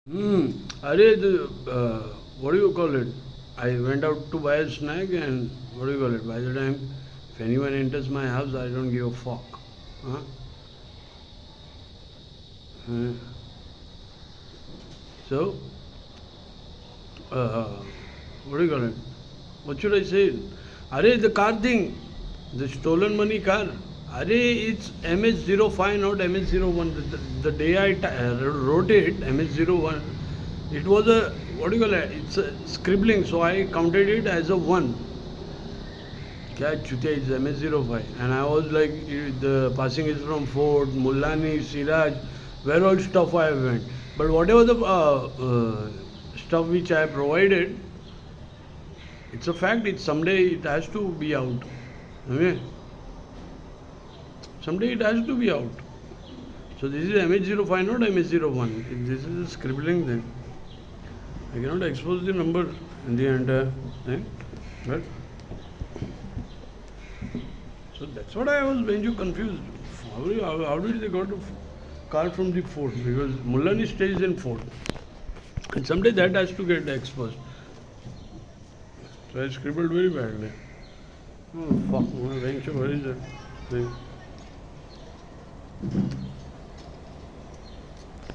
Arey, what do you call it? I went out to buy a snack and what do you call it? By the time if anyone enters my house, I don't give a fuck. Huh? Uh, So, uh, what do you call it? What should I say? Arey, the car thing, the stolen money car. Arey, it's MH05, not MH01. The day wrote it, MH01, it was a, what do you call it? It's a scribbling, so I counted it as a 1. क्या चुतिया is MS05 and I was like the passing is from Fort, Mullani, Siraj, where all stuff I went. But whatever the stuff which I provided, it's a fact. It's someday it has to be out. Okay? Someday it has to be out. So this is MH05, not MS01. This is a scribbling thing. I cannot expose the number in the entire thing. But so that's what I was when you confused. How did they got a car from the fort? Because Mullani stays in fort. And someday that has to get exposed. So I scribbled very badly. Oh fuck, my venture, where is that thing?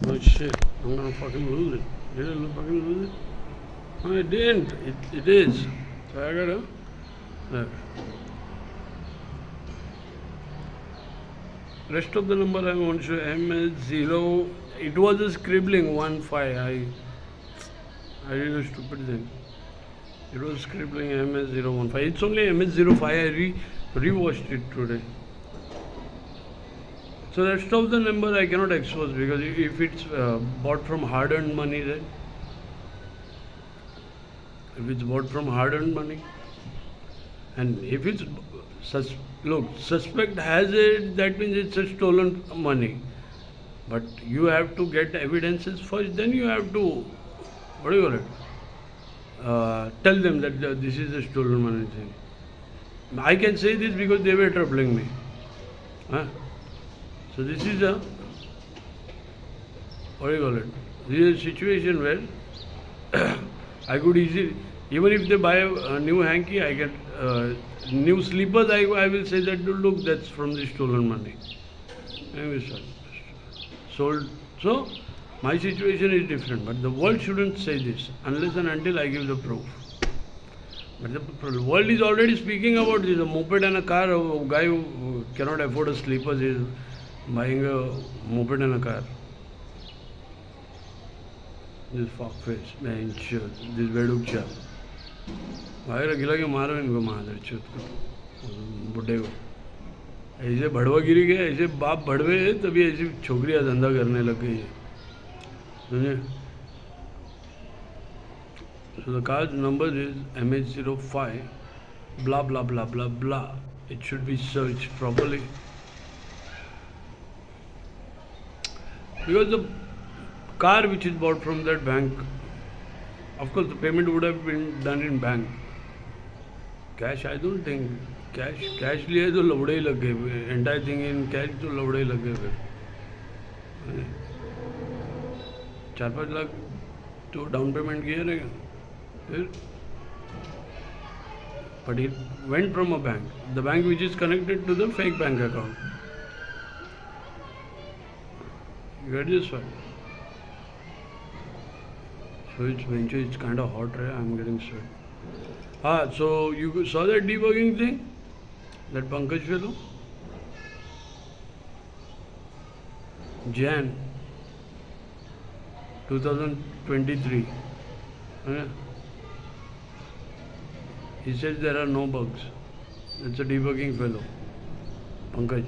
Oh shit, I'm gonna fucking lose it. Did I fucking lose it? No, I didn't. It is. So I gotta. Look. Rest of the number I want to show MS0. It was a scribbling 1-5. I did a stupid thing. It was scribbling MS015. It's only MS05. I rewatched it today. So rest of the number I cannot expose because if it's bought from hard-earned money, then if it's bought from hard-earned money, and if it's suspect has it, that means it's a stolen money. But you have to get evidences first. Then you have to, what do you call it? Tell them that this is a stolen money thing. I can say this because they were troubling me. Huh? So this is a, what do you call it? This is a situation where I could easily, even if they buy a new hanky, I get new slippers, I will say that look, that's from the stolen money. Anyway, sold. So my situation is different, but the world shouldn't say this unless and until I give the proof. But the world is already speaking about this. A moped and a car. A guy who cannot afford a slippers is buying a moped and a car. This fuckface, man, this bedukcha. भाई गिला के मारो इनको मादर चुत को बुढ़े को ऐसे भड़वागिरी के ऐसे बाप भड़वे है तभी ऐसी छोकरियाँ धंधा करने लग गई है समझे so the card number is MH05 blah blah blah blah blah it should be searched properly because the car which is bought from that bank of course the payment would have been done in bank cash I don't think cash लिए तो लवड़े ही लग गए entire thing in cash तो लवड़े ही लग गए फिर 4-5 लाख तो down payment किया रहेगा फिर but it went from a bank the bank which is connected to the fake bank account you get this one so it's kind of hot right I'm getting sweat so you saw that debugging thing that Pankaj fellow Jan 2023 he says there are no bugs it's a debugging fellow Pankaj